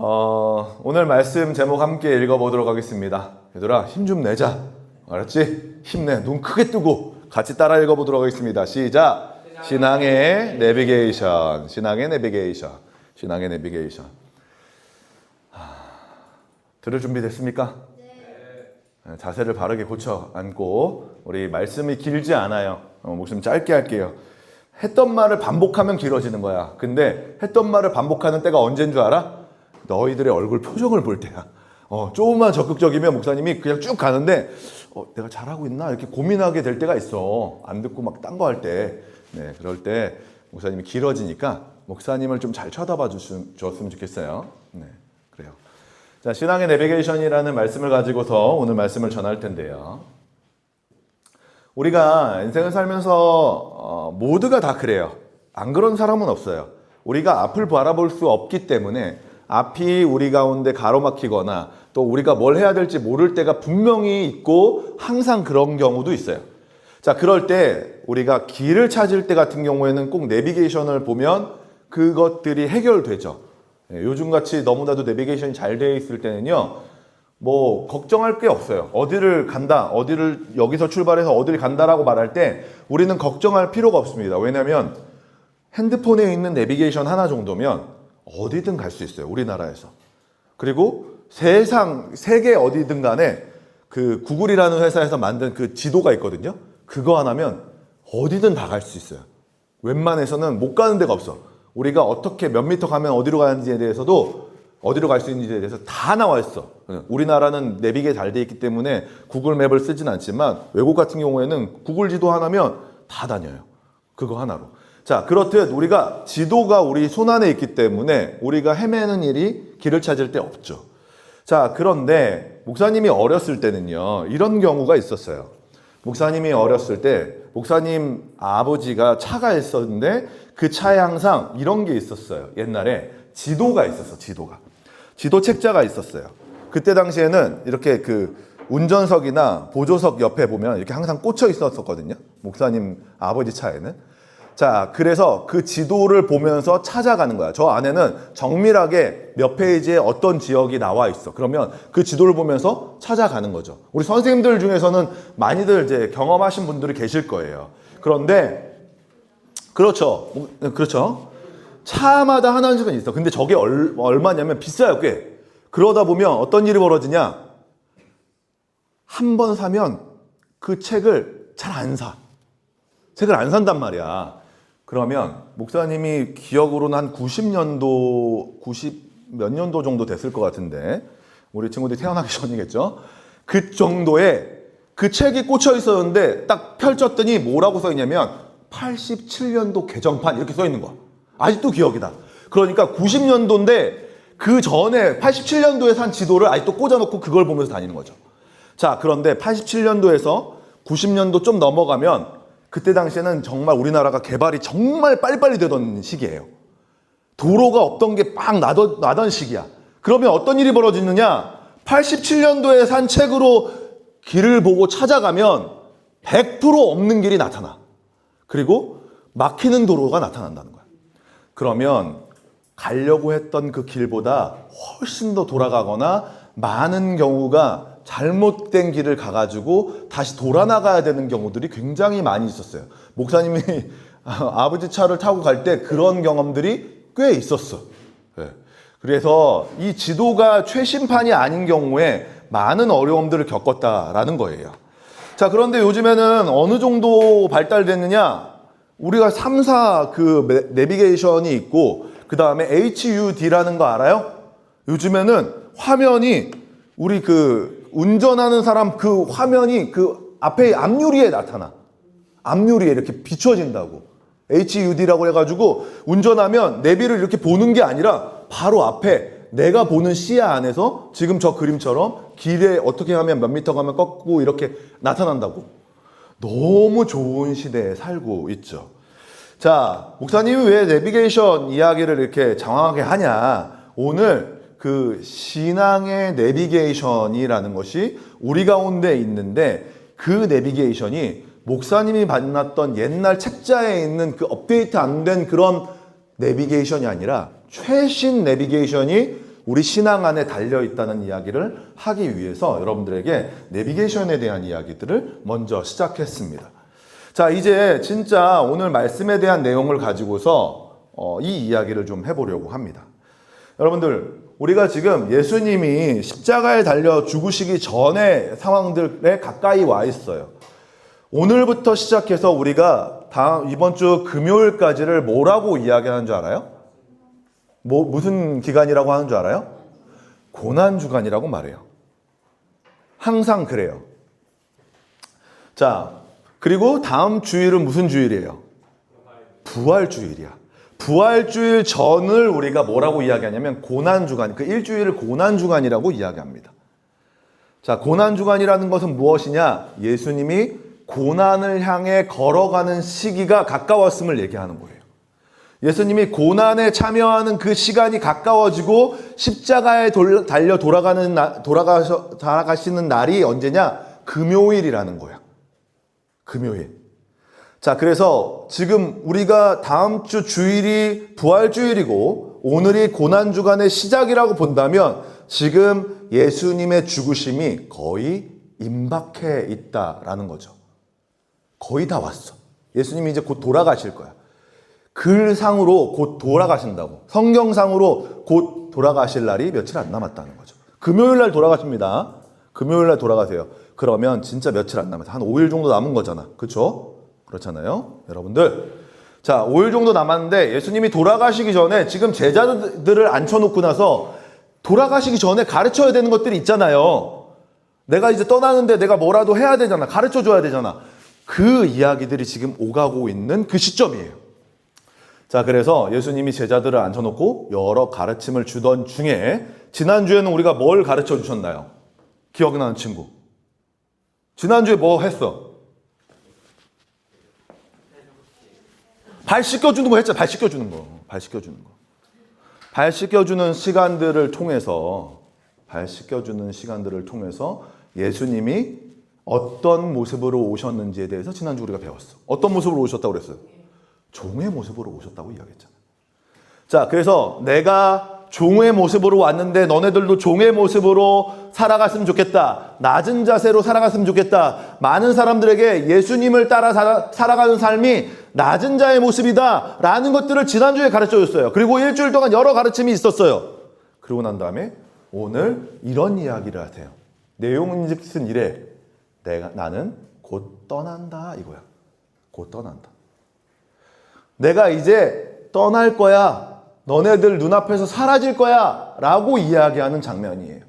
오늘 말씀 제목 함께 읽어보도록 하겠습니다. 얘들아, 힘 좀 내자. 알았지? 힘내. 눈 크게 뜨고 같이 따라 읽어보도록 하겠습니다. 시작! 신앙의 내비게이션. 신앙의 내비게이션. 신앙의 내비게이션. 들을 준비 됐습니까? 네. 자세를 바르게 고쳐 앉고, 우리 말씀이 길지 않아요. 목숨 짧게 할게요. 했던 말을 반복하면 길어지는 거야. 근데 했던 말을 반복하는 때가 언제인 줄 알아? 너희들의 얼굴 표정을 볼 때야. 조금만 적극적이면 목사님이 그냥 쭉 가는데 내가 잘하고 있나? 이렇게 고민하게 될 때가 있어. 안 듣고 막 딴 거 할 때. 네, 그럴 때 목사님이 길어지니까 목사님을 좀 잘 쳐다봐 줬으면 좋겠어요. 네, 그래요. 자, 신앙의 내비게이션이라는 말씀을 가지고서 오늘 말씀을 전할 텐데요. 우리가 인생을 살면서 모두가 다 그래요. 안 그런 사람은 없어요. 우리가 앞을 바라볼 수 없기 때문에 앞이 우리 가운데 가로막히거나 또 우리가 뭘 해야 될지 모를 때가 분명히 있고 항상 그런 경우도 있어요. 자, 그럴 때 우리가 길을 찾을 때 같은 경우에는 꼭 내비게이션을 보면 그것들이 해결되죠. 요즘같이 너무나도 내비게이션이 잘 되어 있을 때는요, 뭐 걱정할 게 없어요. 어디를 간다, 어디를 여기서 출발해서 어디를 간다라고 말할 때 우리는 걱정할 필요가 없습니다. 왜냐하면 핸드폰에 있는 내비게이션 하나 정도면 어디든 갈 수 있어요. 우리나라에서. 그리고 세계 어디든 간에 그 구글이라는 회사에서 만든 그 지도가 있거든요. 그거 하나면 어디든 다 갈 수 있어요. 웬만해서는 못 가는 데가 없어. 우리가 어떻게 몇 미터 가면 어디로 가는지에 대해서도, 어디로 갈 수 있는지에 대해서 다 나와 있어. 우리나라는 내비게 잘 돼 있기 때문에 구글 맵을 쓰진 않지만 외국 같은 경우에는 구글 지도 하나면 다 다녀요. 그거 하나로. 자, 그렇듯 우리가 지도가 우리 손안에 있기 때문에 우리가 헤매는 일이 길을 찾을 때 없죠. 자, 그런데 목사님이 어렸을 때는요, 이런 경우가 있었어요. 목사님이 어렸을 때 목사님 아버지가 차가 있었는데 그 차에 항상 이런 게 있었어요. 옛날에 지도가 있었어. 지도 책자가 있었어요. 그때 당시에는 이렇게 그 운전석이나 보조석 옆에 보면 이렇게 항상 꽂혀 있었거든요. 목사님 아버지 차에는. 자, 그래서 그 지도를 보면서 찾아가는 거야. 저 안에는 정밀하게 몇 페이지에 어떤 지역이 나와 있어. 그러면 그 지도를 보면서 찾아가는 거죠. 우리 선생님들 중에서는 많이들 이제 경험하신 분들이 계실 거예요. 그런데 그렇죠. 차마다 하나씩은 있어. 근데 저게 얼마냐면 비싸요, 꽤. 그러다 보면 어떤 일이 벌어지냐? 한 번 사면 그 책을 잘 안 사. 책을 안 산단 말이야. 그러면 목사님이 기억으로는 한 90년도, 90 몇 년도 정도 됐을 것 같은데, 우리 친구들이 태어나기 전이겠죠? 그 정도에 그 책이 꽂혀 있었는데 딱 펼쳤더니 뭐라고 써 있냐면 87년도 개정판 이렇게 써 있는 거야. 아직도 기억이다. 그러니까 90년도인데 그 전에 87년도에 산 지도를 아직도 꽂아놓고 그걸 보면서 다니는 거죠. 자, 그런데 87년도에서 90년도 좀 넘어가면 그때 당시에는 정말 우리나라가 개발이 정말 빨리빨리 되던 시기예요. 도로가 없던 게 막 나던 시기야. 그러면 어떤 일이 벌어지느냐? 87년도에 산 책으로 길을 보고 찾아가면 100% 없는 길이 나타나. 그리고 막히는 도로가 나타난다는 거야. 그러면 가려고 했던 그 길보다 훨씬 더 돌아가거나 많은 경우가 잘못된 길을 가가지고 다시 돌아 나가야 되는 경우들이 굉장히 많이 있었어요. 목사님이 아버지 차를 타고 갈 때 그런 경험들이 꽤 있었어. 네. 그래서 이 지도가 최신판이 아닌 경우에 많은 어려움들을 겪었다라는 거예요. 자, 그런데 요즘에는 어느 정도 발달됐느냐? 우리가 3사 그 내비게이션이 있고, 그 다음에 HUD라는 거 알아요? 요즘에는 화면이 우리 그 운전하는 사람 그 화면이 그 앞에 앞유리에 나타나. 앞유리에 이렇게 비춰진다고. HUD라고 해가지고 운전하면 내비를 이렇게 보는 게 아니라 바로 앞에 내가 보는 시야 안에서 지금 저 그림처럼 길에 어떻게 하면 몇 미터 가면 꺾고 이렇게 나타난다고. 너무 좋은 시대에 살고 있죠. 자, 목사님이 왜 내비게이션 이야기를 이렇게 장황하게 하냐? 오늘 그 신앙의 내비게이션이라는 것이 우리 가운데 있는데, 그 내비게이션이 목사님이 만났던 옛날 책자에 있는 그 업데이트 안 된 그런 내비게이션이 아니라 최신 내비게이션이 우리 신앙 안에 달려 있다는 이야기를 하기 위해서 여러분들에게 내비게이션에 대한 이야기들을 먼저 시작했습니다. 자, 이제 진짜 오늘 말씀에 대한 내용을 가지고서 이 이야기를 좀 해보려고 합니다. 여러분들, 우리가 지금 예수님이 십자가에 달려 죽으시기 전의 상황들에 가까이 와 있어요. 오늘부터 시작해서 우리가 이번 주 금요일까지를 뭐라고 이야기하는 줄 알아요? 무슨 기간이라고 하는 줄 알아요? 고난주간이라고 말해요. 항상 그래요. 자, 그리고 다음 주일은 무슨 주일이에요? 부활주일이야. 부활주일 전을 우리가 뭐라고 이야기하냐면 고난주간, 그 일주일을 고난주간이라고 이야기합니다. 자, 고난주간이라는 것은 무엇이냐? 예수님이 고난을 향해 걸어가는 시기가 가까웠음을 얘기하는 거예요. 예수님이 고난에 참여하는 그 시간이 가까워지고 십자가에 달려 돌아가시는 날이 언제냐? 금요일이라는 거야. 금요일. 자, 그래서 지금 우리가 다음 주 주일이 부활주일이고 오늘이 고난주간의 시작이라고 본다면 지금 예수님의 죽으심이 거의 임박해 있다라는 거죠. 거의 다 왔어. 예수님이 이제 곧 돌아가실 거야. 글상으로 곧 돌아가신다고. 성경상으로 곧 돌아가실 날이 며칠 안 남았다는 거죠. 금요일 날 돌아가십니다. 금요일 날 돌아가세요. 그러면 진짜 며칠 안 남았어요. 한 5일 정도 남은 거잖아. 그렇죠? 그렇잖아요. 여러분들. 자, 5일 정도 남았는데 예수님이 돌아가시기 전에 지금 제자들을 앉혀놓고 나서 돌아가시기 전에 가르쳐야 되는 것들이 있잖아요. 내가 이제 떠나는데 내가 뭐라도 해야 되잖아. 가르쳐 줘야 되잖아. 그 이야기들이 지금 오가고 있는 그 시점이에요. 자, 그래서 예수님이 제자들을 앉혀놓고 여러 가르침을 주던 중에 지난주에는 우리가 뭘 가르쳐 주셨나요? 기억나는 친구. 지난주에 뭐 했어? 발 씻겨주는 거 했잖아. 발 씻겨주는 거. 발 씻겨주는 거. 발 씻겨주는 시간들을 통해서 예수님이 어떤 모습으로 오셨는지에 대해서 지난주 우리가 배웠어. 어떤 모습으로 오셨다고 그랬어요? 종의 모습으로 오셨다고 이야기했잖아. 자, 그래서 내가 종의 모습으로 왔는데 너네들도 종의 모습으로 살아갔으면 좋겠다. 낮은 자세로 살아갔으면 좋겠다. 많은 사람들에게 예수님을 따라 살아가는 삶이 낮은 자의 모습이다 라는 것들을 지난주에 가르쳐줬어요. 그리고 일주일 동안 여러 가르침이 있었어요. 그러고 난 다음에 오늘 이런 이야기를 하세요. 내용은즉슨 이래. 나는 곧 떠난다 이거야. 곧 떠난다. 내가 이제 떠날 거야. 너네들 눈앞에서 사라질 거야 라고 이야기하는 장면이에요.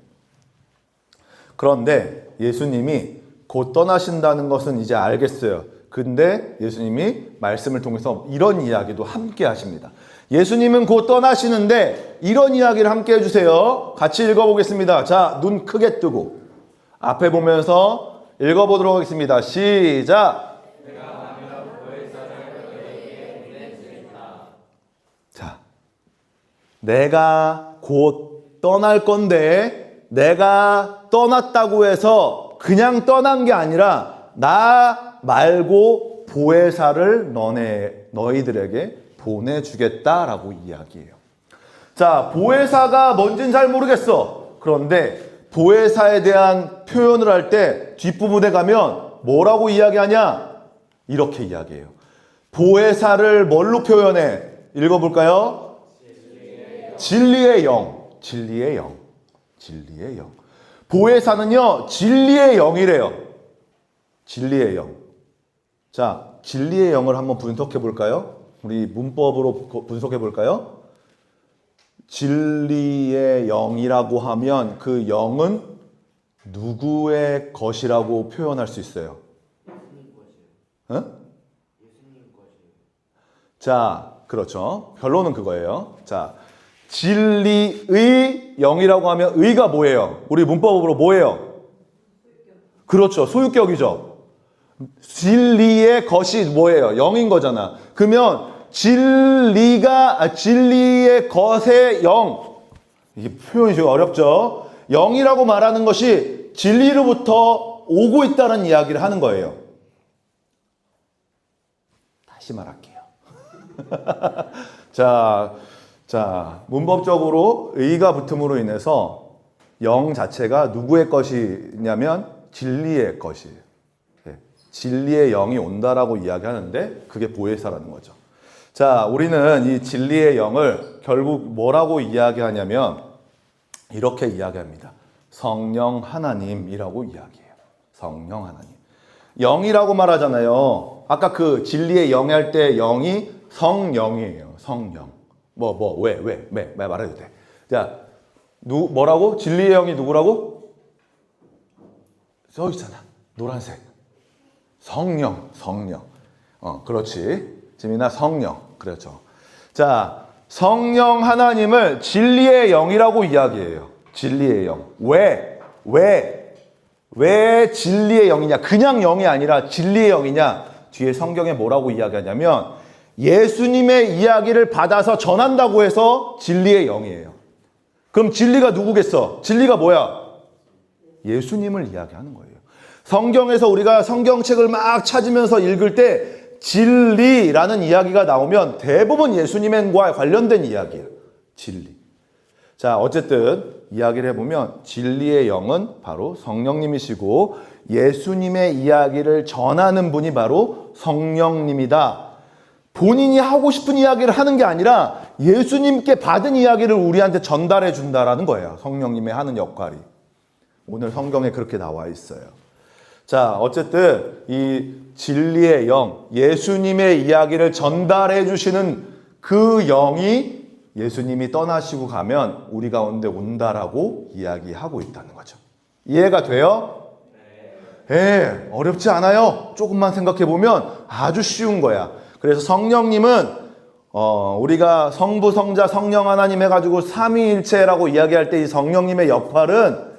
그런데 예수님이 곧 떠나신다는 것은 이제 알겠어요. 근데 예수님이 말씀을 통해서 이런 이야기도 함께 하십니다. 예수님은 곧 떠나시는데 이런 이야기를 함께 해주세요. 같이 읽어보겠습니다. 자, 눈 크게 뜨고 앞에 보면서 읽어보도록 하겠습니다. 시작! 자, 내가 곧 떠날 건데 내가 떠났다고 해서 그냥 떠난 게 아니라 나 말고 보혜사를 너희들에게 보내주겠다라고 이야기해요. 자, 보혜사가 뭔지는 잘 모르겠어. 그런데 보혜사에 대한 표현을 할 때 뒷부분에 가면 뭐라고 이야기하냐? 이렇게 이야기해요. 보혜사를 뭘로 표현해? 읽어볼까요? 진리의 영. 진리의 영. 진리의 영. 보혜사는요, 진리의 영이래요. 진리의 영. 자, 진리의 영을 한번 분석해 볼까요? 우리 문법으로 분석해 볼까요? 진리의 영이라고 하면 그 영은 누구의 것이라고 표현할 수 있어요? 응? 자, 그렇죠. 결론은 그거예요. 자, 진리의 영이라고 하면 의가 뭐예요? 우리 문법으로 뭐예요? 그렇죠. 소유격이죠. 진리의 것이 뭐예요? 영인 거잖아. 그러면 진리의 것의 영. 이게 표현이 좀 어렵죠. 영이라고 말하는 것이 진리로부터 오고 있다는 이야기를 하는 거예요. 다시 말할게요. 자, 자, 문법적으로 의가 붙음으로 인해서 영 자체가 누구의 것이냐면 진리의 것이에요. 네. 진리의 영이 온다라고 이야기하는데 그게 보혜사라는 거죠. 자, 우리는 이 진리의 영을 결국 뭐라고 이야기하냐면 이렇게 이야기합니다. 성령 하나님이라고 이야기해요. 성령 하나님. 영이라고 말하잖아요. 아까 그 진리의 영 할 때 영이 성령이에요. 성령. 왜 말해도 돼. 자, 뭐라고? 진리의 영이 누구라고? 써 있잖아. 노란색. 성령. 그렇지. 지민아, 성령. 그렇죠. 자, 성령 하나님을 진리의 영이라고 이야기해요. 진리의 영. 왜 진리의 영이냐? 그냥 영이 아니라 진리의 영이냐? 뒤에 성경에 뭐라고 이야기하냐면 예수님의 이야기를 받아서 전한다고 해서 진리의 영이에요. 그럼 진리가 누구겠어? 진리가 뭐야? 예수님을 이야기하는 거예요. 성경에서 우리가 성경책을 막 찾으면서 읽을 때 진리라는 이야기가 나오면 대부분 예수님과 관련된 이야기예요. 진리. 자, 어쨌든 이야기를 해보면 진리의 영은 바로 성령님이시고 예수님의 이야기를 전하는 분이 바로 성령님이다. 본인이 하고 싶은 이야기를 하는 게 아니라 예수님께 받은 이야기를 우리한테 전달해 준다라는 거예요. 성령님의 하는 역할이. 오늘 성경에 그렇게 나와 있어요. 자, 어쨌든 이 진리의 영, 예수님의 이야기를 전달해 주시는 그 영이 예수님이 떠나시고 가면 우리 가운데 온다라고 이야기하고 있다는 거죠. 이해가 돼요? 네. 어렵지 않아요. 조금만 생각해 보면 아주 쉬운 거야. 그래서 성령님은 우리가 성부, 성자, 성령 하나님 해가지고 삼위일체라고 이야기할 때 이 성령님의 역할은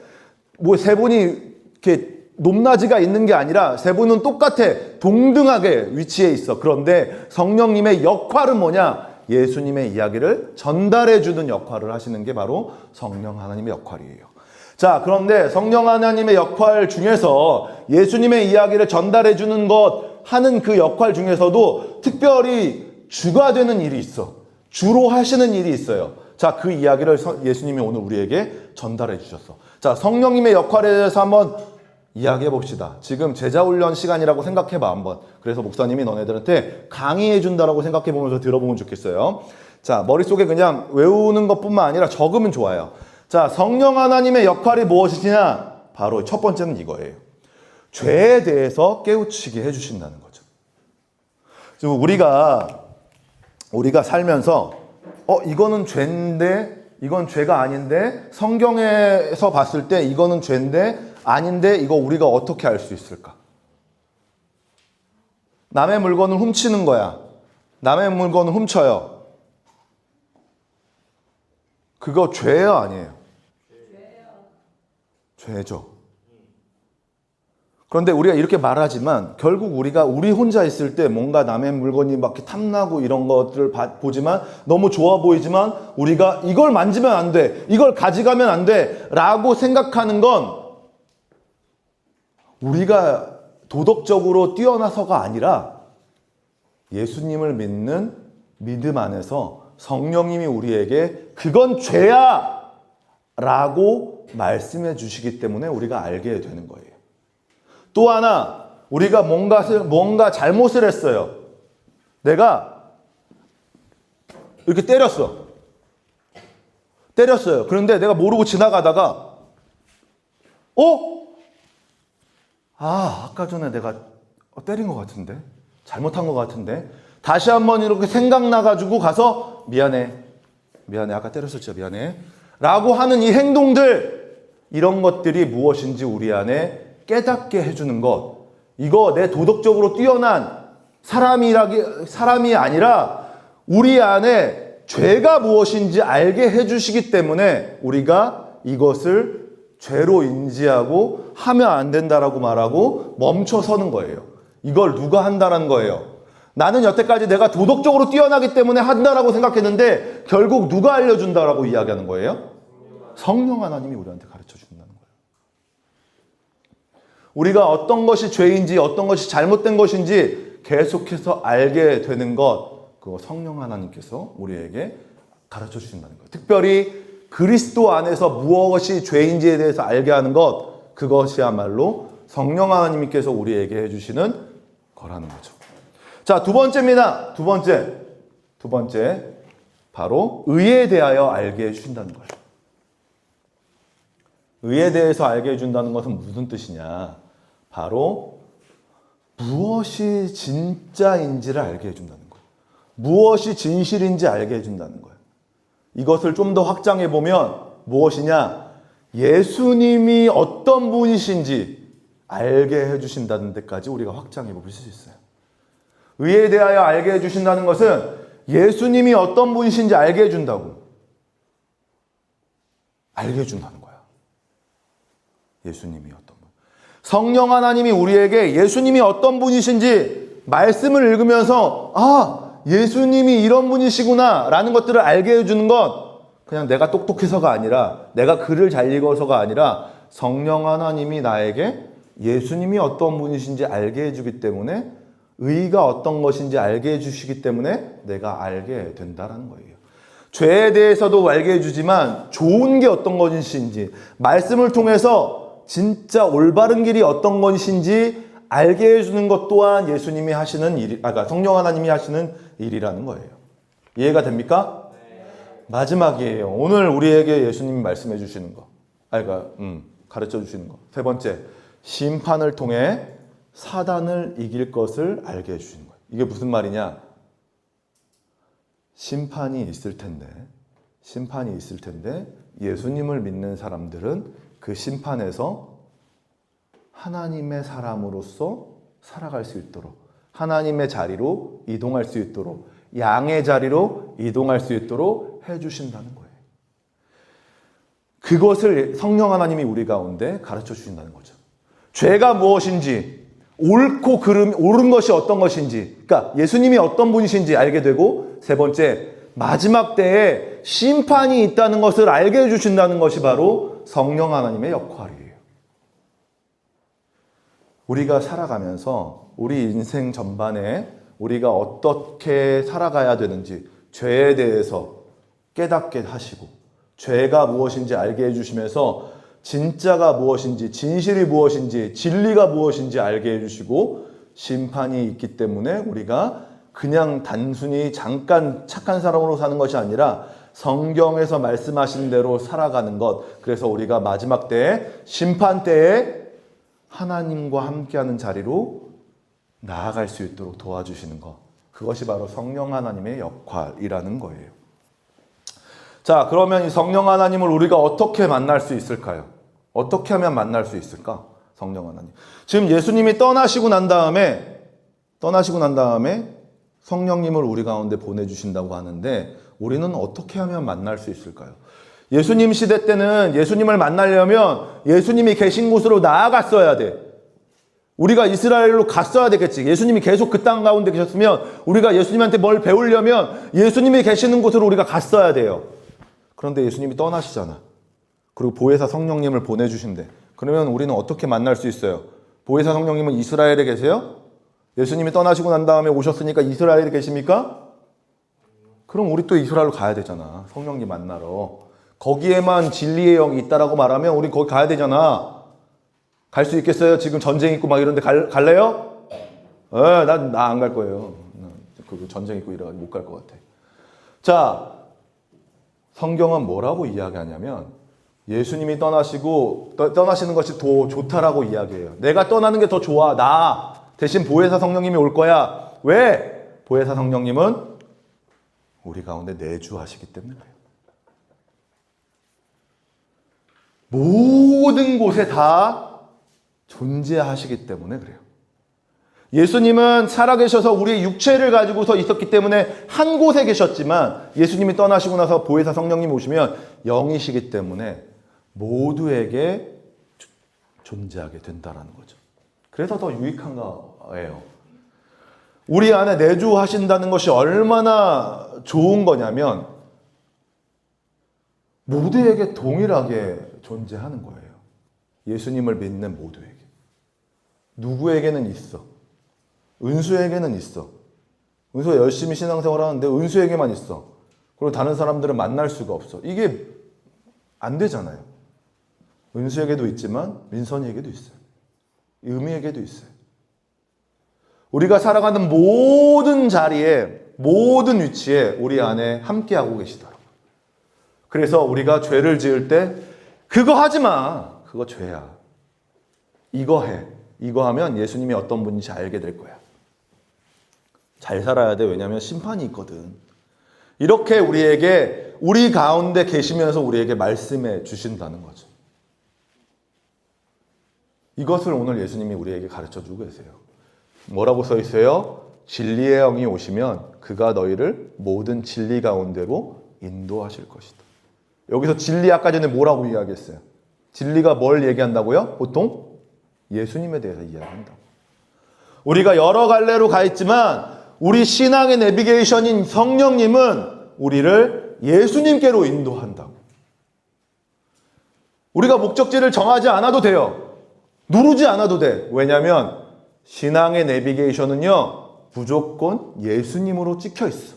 뭐 세 분이 이렇게 높낮이가 있는 게 아니라 세 분은 똑같아. 동등하게 위치해 있어. 그런데 성령님의 역할은 뭐냐? 예수님의 이야기를 전달해 주는 역할을 하시는 게 바로 성령 하나님의 역할이에요. 자, 그런데 성령 하나님의 역할 중에서 예수님의 이야기를 전달해 주는 것 하는 그 역할 중에서도 특별히 주가 되는 일이 있어. 주로 하시는 일이 있어요. 자, 그 이야기를 예수님이 오늘 우리에게 전달해 주셨어. 자, 성령님의 역할에 대해서 한번 이야기해 봅시다. 지금 제자훈련 시간이라고 생각해봐 한번. 그래서 목사님이 너네들한테 강의해 준다라고 생각해 보면서 들어보면 좋겠어요. 자, 머릿속에 그냥 외우는 것뿐만 아니라 적으면 좋아요. 자, 성령 하나님의 역할이 무엇이냐? 바로 첫 번째는 이거예요. 죄에 대해서 깨우치게 해주신다는 거죠. 지금 우리가 살면서 이거는 죄인데 이건 죄가 아닌데 성경에서 봤을 때 이거는 죄인데 아닌데 이거 우리가 어떻게 알 수 있을까? 남의 물건을 훔치는 거야. 남의 물건을 훔쳐요. 그거 죄예요, 아니에요? 죄죠. 그런데 우리가 이렇게 말하지만 결국 우리 혼자 있을 때 뭔가 남의 물건이 막 이렇게 탐나고 이런 것들을 보지만 너무 좋아 보이지만 우리가 이걸 만지면 안 돼, 이걸 가져가면 안 돼 라고 생각하는 건 우리가 도덕적으로 뛰어나서가 아니라 예수님을 믿는 믿음 안에서 성령님이 우리에게 그건 죄야 라고 말씀해 주시기 때문에 우리가 알게 되는 거예요. 또 하나, 우리가 뭔가 잘못을 했어요. 내가 이렇게 때렸어요. 그런데 내가 모르고 지나가다가 아까 전에 내가 때린 것 같은데? 잘못한 것 같은데? 다시 한번 이렇게 생각나가지고 가서 미안해. 아까 때렸었죠. 미안해. 라고 하는 이 행동들, 이런 것들이 무엇인지 우리 안에 깨닫게 해주는 것. 이거 내 도덕적으로 뛰어난 사람이 아니라 우리 안에 죄가 무엇인지 알게 해주시기 때문에 우리가 이것을 죄로 인지하고 하면 안 된다라고 말하고 멈춰서는 거예요. 이걸 누가 한다는 거예요? 나는 여태까지 내가 도덕적으로 뛰어나기 때문에 한다라고 생각했는데 결국 누가 알려준다라고 이야기하는 거예요? 성령 하나님이 우리한테 가르쳐 준다는 거예요. 우리가 어떤 것이 죄인지 어떤 것이 잘못된 것인지 계속해서 알게 되는 것, 그거 성령 하나님께서 우리에게 가르쳐 주신다는 거예요. 특별히 그리스도 안에서 무엇이 죄인지에 대해서 알게 하는 것, 그것이야말로 성령 하나님께서 우리에게 해주시는 거라는 거죠. 자, 두 번째입니다. 두 번째 바로 의에 대하여 알게 해주신다는 거예요. 의에 대해서 알게 해준다는 것은 무슨 뜻이냐? 바로 무엇이 진짜인지를 알게 해준다는 거예요. 무엇이 진실인지 알게 해준다는 거예요. 이것을 좀 더 확장해 보면 무엇이냐? 예수님이 어떤 분이신지 알게 해주신다는 데까지 우리가 확장해 볼 수 있어요. 의에 대하여 알게 해주신다는 것은 예수님이 어떤 분이신지 알게 해준다고. 알게 해준다는 거야. 예수님이 어떤 분. 성령 하나님이 우리에게 예수님이 어떤 분이신지 말씀을 읽으면서 예수님이 이런 분이시구나 라는 것들을 알게 해주는 것, 그냥 내가 똑똑해서가 아니라, 내가 글을 잘 읽어서가 아니라 성령 하나님이 나에게 예수님이 어떤 분이신지 알게 해주기 때문에, 의가 어떤 것인지 알게 해주시기 때문에 내가 알게 된다는 거예요. 죄에 대해서도 알게 해주지만 좋은 게 어떤 것인지, 말씀을 통해서 진짜 올바른 길이 어떤 것인지 알게 해주는 것 또한 예수님이 하시는 일, 그러니까 성령 하나님이 하시는 일이라는 거예요. 이해가 됩니까? 네. 마지막이에요. 오늘 우리에게 예수님이 말씀해 주시는 거. 가르쳐 주시는 거. 세 번째, 심판을 통해 사단을 이길 것을 알게 해주시는 거예요. 이게 무슨 말이냐? 심판이 있을 텐데 예수님을 믿는 사람들은 그 심판에서 하나님의 사람으로서 살아갈 수 있도록, 하나님의 자리로 이동할 수 있도록, 양의 자리로 이동할 수 있도록 해주신다는 거예요. 그것을 성령 하나님이 우리 가운데 가르쳐 주신다는 거죠. 죄가 무엇인지, 옳고 그름, 옳은 것이 어떤 것인지, 그러니까 예수님이 어떤 분이신지 알게 되고, 세 번째, 마지막 때에 심판이 있다는 것을 알게 해주신다는 것이 바로 성령 하나님의 역할이에요. 우리가 살아가면서 우리 인생 전반에 우리가 어떻게 살아가야 되는지 죄에 대해서 깨닫게 하시고, 죄가 무엇인지 알게 해주시면서 진짜가 무엇인지, 진실이 무엇인지, 진리가 무엇인지 알게 해주시고, 심판이 있기 때문에 우리가 그냥 단순히 잠깐 착한 사람으로 사는 것이 아니라 성경에서 말씀하신 대로 살아가는 것. 그래서 우리가 마지막 때에, 심판 때에 하나님과 함께하는 자리로 나아갈 수 있도록 도와주시는 것. 그것이 바로 성령 하나님의 역할이라는 거예요. 자, 그러면 이 성령 하나님을 우리가 어떻게 만날 수 있을까요? 어떻게 하면 만날 수 있을까? 성령 하나님. 지금 예수님이 떠나시고 난 다음에 성령님을 우리 가운데 보내주신다고 하는데, 우리는 어떻게 하면 만날 수 있을까요? 예수님 시대 때는 예수님을 만나려면 예수님이 계신 곳으로 나아갔어야 돼. 우리가 이스라엘로 갔어야 되겠지. 예수님이 계속 그 땅 가운데 계셨으면 우리가 예수님한테 뭘 배우려면 예수님이 계시는 곳으로 우리가 갔어야 돼요. 그런데 예수님이 떠나시잖아. 그리고 보혜사 성령님을 보내주신대. 그러면 우리는 어떻게 만날 수 있어요? 보혜사 성령님은 이스라엘에 계세요? 예수님이 떠나시고 난 다음에 오셨으니까 이스라엘에 계십니까? 그럼 우리 또 이스라엘로 가야 되잖아. 성령님 만나러. 거기에만 진리의 영이 있다라고 말하면 우리 거기 가야 되잖아. 갈 수 있겠어요? 지금 전쟁 있고 막 이런데 갈래요? 나 안 갈 거예요. 그 전쟁 있고 이래가지고 못 갈 것 같아. 자, 성경은 뭐라고 이야기하냐면 예수님이 떠나시는 것이 더 좋다라고 이야기해요. 내가 떠나는 게 더 좋아. 나 대신 보혜사 성령님이 올 거야. 왜? 보혜사 성령님은 우리 가운데 내주하시기 때문에 그래요. 모든 곳에 다 존재하시기 때문에 그래요. 예수님은 살아계셔서 우리의 육체를 가지고서 있었기 때문에 한 곳에 계셨지만, 예수님이 떠나시고 나서 보혜사 성령님 오시면 영이시기 때문에 모두에게 존재하게 된다는 거죠. 그래서 더 유익한 거예요. 우리 안에 내주하신다는 것이 얼마나 좋은 거냐면 모두에게 동일하게 존재하는 거예요. 예수님을 믿는 모두에게. 누구에게는 있어. 은수에게는 있어. 은수가 열심히 신앙생활 하는데 은수에게만 있어. 그리고 다른 사람들을 만날 수가 없어. 이게 안 되잖아요. 은수에게도 있지만 민선이에게도 있어요. 의미에게도 있어요. 우리가 살아가는 모든 자리에, 모든 위치에 우리 안에 함께하고 계시더라고요. 그래서 우리가 죄를 지을 때 그거 하지 마. 그거 죄야. 이거 해. 이거 하면 예수님이 어떤 분인지 알게 될 거야. 잘 살아야 돼. 왜냐하면 심판이 있거든. 이렇게 우리에게, 우리 가운데 계시면서 우리에게 말씀해 주신다는 거죠. 이것을 오늘 예수님이 우리에게 가르쳐 주고 계세요. 뭐라고 써 있어요? 진리의 영이 오시면 그가 너희를 모든 진리 가운데로 인도하실 것이다. 여기서 진리 아까 전에 뭐라고 이야기했어요? 진리가 뭘 얘기한다고요? 보통 예수님에 대해서 이야기한다. 우리가 여러 갈래로 가 있지만 우리 신앙의 내비게이션인 성령님은 우리를 예수님께로 인도한다고. 우리가 목적지를 정하지 않아도 돼요. 누르지 않아도 돼. 왜냐하면 신앙의 내비게이션은요, 무조건 예수님으로 찍혀 있어.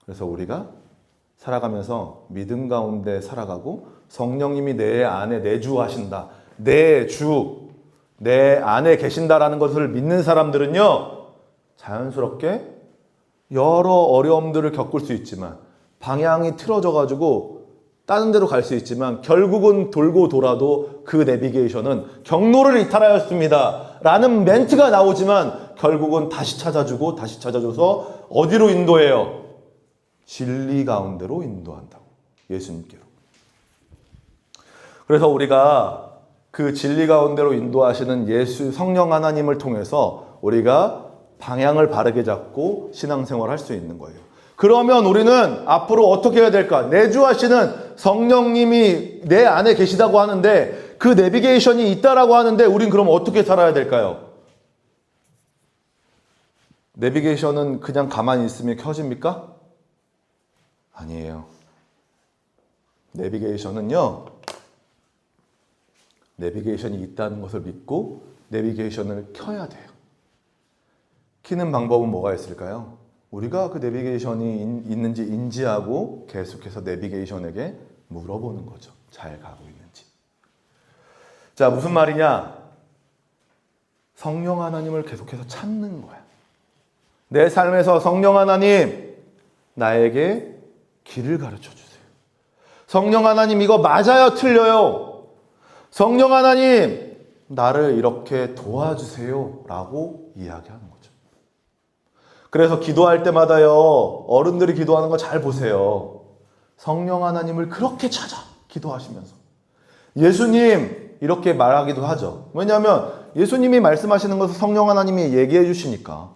그래서 우리가 살아가면서 믿음 가운데 살아가고 성령님이 내 안에 내주하신다. 내 주, 내 안에 계신다라는 것을 믿는 사람들은요, 자연스럽게 여러 어려움들을 겪을 수 있지만 방향이 틀어져가지고 다른 데로 갈 수 있지만 결국은 돌고 돌아도 그 내비게이션은 경로를 이탈하였습니다 라는 멘트가 나오지만 결국은 다시 찾아주고 다시 찾아줘서 어디로 인도해요? 진리 가운데로 인도한다고. 예수님께로. 그래서 우리가 그 진리 가운데로 인도하시는 예수 성령 하나님을 통해서 우리가 방향을 바르게 잡고 신앙생활을 할 수 있는 거예요. 그러면 우리는 앞으로 어떻게 해야 될까? 내주하시는 성령님이 내 안에 계시다고 하는데 그 내비게이션이 있다라고 하는데 우린 그럼 어떻게 살아야 될까요? 내비게이션은 그냥 가만히 있으면 켜집니까? 아니에요. 내비게이션은요, 내비게이션이 있다는 것을 믿고 내비게이션을 켜야 돼요. 키는 방법은 뭐가 있을까요? 우리가 그 내비게이션이 있는지 인지하고 계속해서 내비게이션에게 물어보는 거죠. 잘 가고 있는지. 자, 무슨 말이냐? 성령 하나님을 계속해서 찾는 거야. 내 삶에서 성령 하나님, 나에게 길을 가르쳐 주세요. 성령 하나님, 이거 맞아요? 틀려요? 성령 하나님, 나를 이렇게 도와주세요. 라고 이야기하는 거죠. 그래서 기도할 때마다요, 어른들이 기도하는 거 잘 보세요. 성령 하나님을 그렇게 찾아, 기도하시면서. 예수님, 이렇게 말하기도 하죠. 왜냐하면 예수님이 말씀하시는 것을 성령 하나님이 얘기해 주시니까.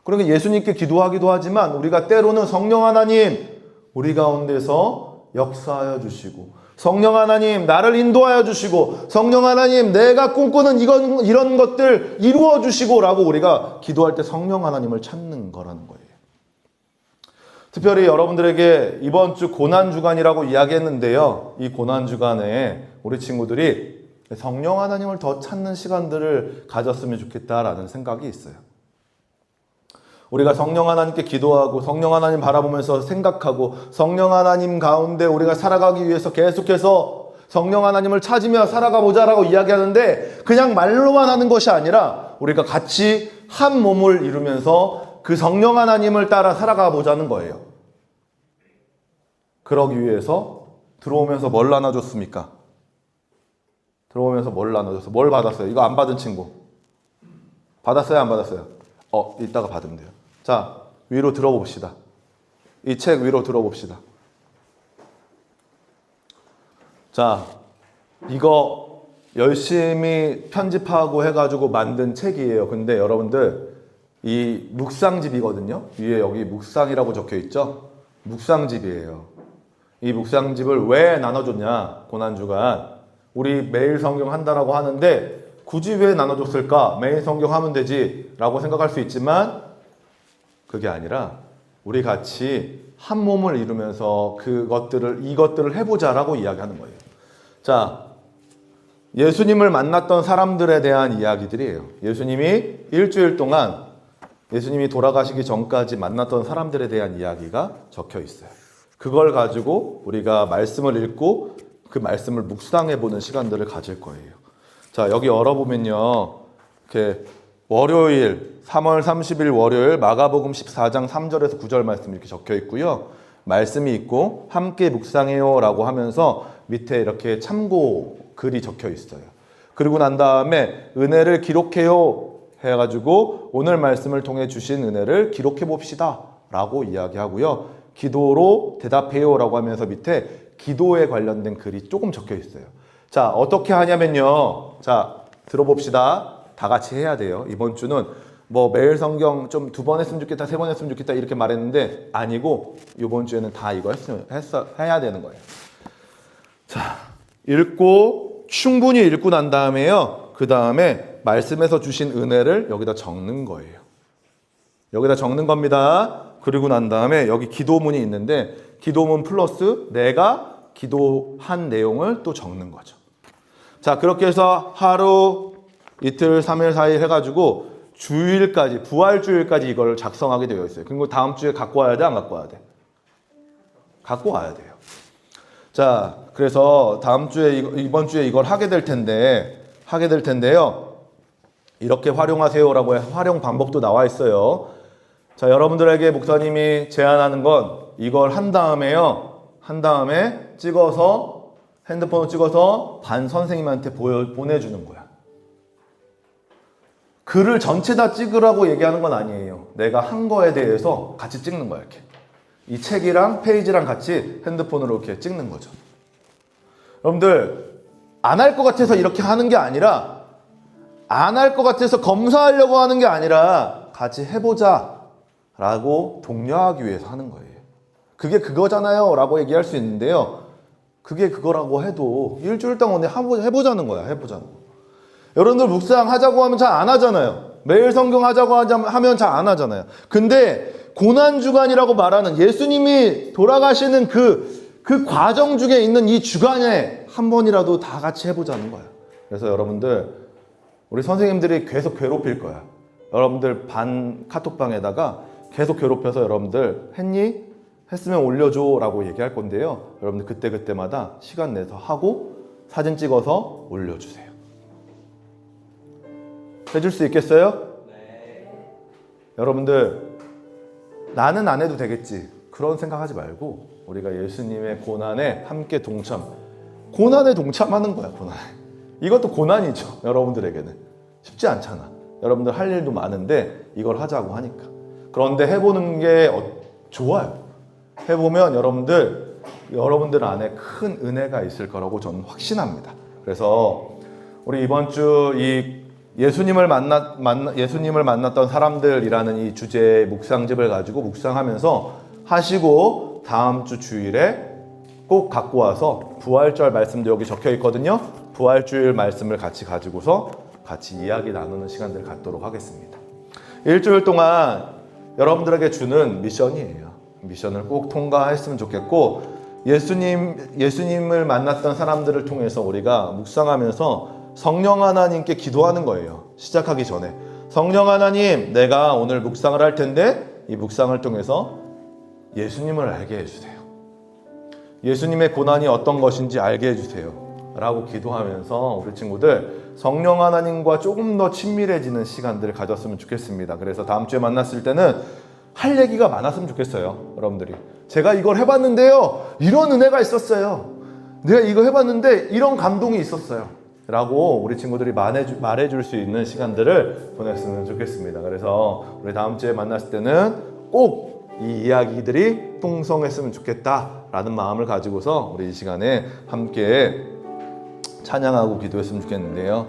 그러니까 예수님께 기도하기도 하지만 우리가 때로는 성령 하나님, 우리 가운데서 역사하여 주시고, 성령 하나님, 나를 인도하여 주시고, 성령 하나님, 내가 꿈꾸는 이런 것들 이루어 주시고 라고 우리가 기도할 때 성령 하나님을 찾는 거라는 거예요. 특별히 여러분들에게 이번 주 고난주간이라고 이야기했는데요. 이 고난주간에 우리 친구들이 성령 하나님을 더 찾는 시간들을 가졌으면 좋겠다라는 생각이 있어요. 우리가 성령 하나님께 기도하고 성령 하나님 바라보면서 생각하고 성령 하나님 가운데 우리가 살아가기 위해서 계속해서 성령 하나님을 찾으며 살아가 보자라고 이야기하는데 그냥 말로만 하는 것이 아니라 우리가 같이 한 몸을 이루면서 그 성령 하나님을 따라 살아가 보자는 거예요. 그러기 위해서 들어오면서 뭘 나눠줬습니까? 들어오면서 뭘 나눠줬어요? 뭘 받았어요? 이거 안 받은 친구 받았어요? 안 받았어요? 이따가 받으면 돼요. 자, 위로 들어봅시다. 이 책 위로 들어봅시다. 자, 이거 열심히 편집하고 해가지고 만든 책이에요. 근데 여러분들 이 묵상집이거든요. 위에 여기 묵상이라고 적혀 있죠. 묵상집이에요. 이 묵상집을 왜 나눠줬냐? 고난주간 우리 매일 성경 한다라고 하는데 굳이 왜 나눠줬을까? 매일 성경 하면 되지 라고 생각할 수 있지만 그게 아니라 우리 같이 한 몸을 이루면서 이것들을 해보자라고 이야기하는 거예요. 자, 예수님을 만났던 사람들에 대한 이야기들이에요. 예수님이 일주일 동안 예수님이 돌아가시기 전까지 만났던 사람들에 대한 이야기가 적혀 있어요. 그걸 가지고 우리가 말씀을 읽고 그 말씀을 묵상해보는 시간들을 가질 거예요. 자, 여기 열어보면요. 이렇게 월요일, 3월 30일 월요일 마가복음 14장 3절에서 9절 말씀 이렇게 적혀 있고요. 말씀이 있고 함께 묵상해요 라고 하면서 밑에 이렇게 참고 글이 적혀 있어요. 그리고 난 다음에 은혜를 기록해요 해가지고 오늘 말씀을 통해 주신 은혜를 기록해 봅시다 라고 이야기하고요. 기도로 대답해요 라고 하면서 밑에 기도에 관련된 글이 조금 적혀 있어요. 자, 어떻게 하냐면요. 자, 들어봅시다. 다 같이 해야 돼요. 이번 주는 뭐 매일 성경 좀 2번 했으면 좋겠다, 3번 했으면 좋겠다 이렇게 말했는데 아니고 이번 주에는 다 이거 해야 되는 거예요. 자, 읽고 충분히 읽고 난 다음에요. 그 다음에 말씀에서 주신 은혜를 여기다 적는 거예요. 여기다 적는 겁니다. 그리고 난 다음에 여기 기도문이 있는데 기도문 플러스 내가 기도한 내용을 또 적는 거죠. 자, 그렇게 해서 하루, 이틀, 3일, 4일 해가지고 주일까지, 부활주일까지 이걸 작성하게 되어 있어요. 그리고 다음 주에 갖고 와야 돼, 안 갖고 와야 돼? 갖고 와야 돼요. 자, 그래서 다음 주에, 이번 주에 이걸 하게 될 텐데요. 이렇게 활용하세요라고 활용 방법도 나와 있어요. 자, 여러분들에게 목사님이 제안하는 건 이걸 한 다음에 찍어서 핸드폰으로 찍어서 반 선생님한테 보내주는 거야. 글을 전체 다 찍으라고 얘기하는 건 아니에요. 내가 한 거에 대해서 같이 찍는 거야, 이렇게. 이 책이랑 페이지랑 같이 핸드폰으로 이렇게 찍는 거죠. 여러분들, 안 할 것 같아서 이렇게 하는 게 아니라, 안 할 것 같아서 검사하려고 하는 게 아니라, 같이 해보자 라고 독려하기 위해서 하는 거예요. 그게 그거잖아요 라고 얘기할 수 있는데요. 그게 그거라고 해도 일주일 동안 해보자는 거야. 해보자는 거. 여러분들 묵상하자고 하면 잘 안 하잖아요. 매일 성경 하자고 하면 잘 안 하잖아요. 근데 고난주간이라고 말하는 예수님이 돌아가시는 그 과정 중에 있는 이 주간에 한 번이라도 다 같이 해보자는 거야. 그래서 여러분들, 우리 선생님들이 계속 괴롭힐 거야. 여러분들 반 카톡방에다가 계속 괴롭혀서 여러분들 했니? 했으면 올려줘 라고 얘기할 건데요. 여러분들 그때마다 시간 내서 하고 사진 찍어서 올려주세요. 해줄 수 있겠어요? 네. 여러분들, 나는 안 해도 되겠지 그런 생각하지 말고 우리가 예수님의 고난에 함께 고난에 동참하는 거야. 고난에. 이것도 고난이죠. 여러분들에게는 쉽지 않잖아. 여러분들 할 일도 많은데 이걸 하자고 하니까. 그런데 해보는 게 좋아요. 해보면 여러분들 안에 큰 은혜가 있을 거라고 저는 확신합니다. 그래서 우리 이번 주 이 예수님을 만났던 사람들이라는 이 주제의 묵상집을 가지고 묵상하면서 하시고 다음 주 주일에 꼭 갖고 와서 부활절 말씀도 여기 적혀 있거든요. 부활주일 말씀을 같이 가지고서 같이 이야기 나누는 시간들을 갖도록 하겠습니다. 일주일 동안 여러분들에게 주는 미션이에요. 미션을 꼭 통과했으면 좋겠고 예수님을 만났던 사람들을 통해서 우리가 묵상하면서 성령 하나님께 기도하는 거예요. 시작하기 전에 성령 하나님, 내가 오늘 묵상을 할 텐데 이 묵상을 통해서 예수님을 알게 해주세요. 예수님의 고난이 어떤 것인지 알게 해주세요 라고 기도하면서 우리 친구들 성령 하나님과 조금 더 친밀해지는 시간들을 가졌으면 좋겠습니다. 그래서 다음 주에 만났을 때는 할 얘기가 많았으면 좋겠어요. 여러분들이 제가 이걸 해봤는데요, 이런 은혜가 있었어요. 내가 이거 해봤는데 이런 감동이 있었어요 라고 우리 친구들이 말해줄 수 있는 시간들을 보냈으면 좋겠습니다. 그래서 우리 다음 주에 만났을 때는 꼭 이 이야기들이 풍성했으면 좋겠다라는 마음을 가지고서 우리 이 시간에 함께 찬양하고 기도했으면 좋겠는데요.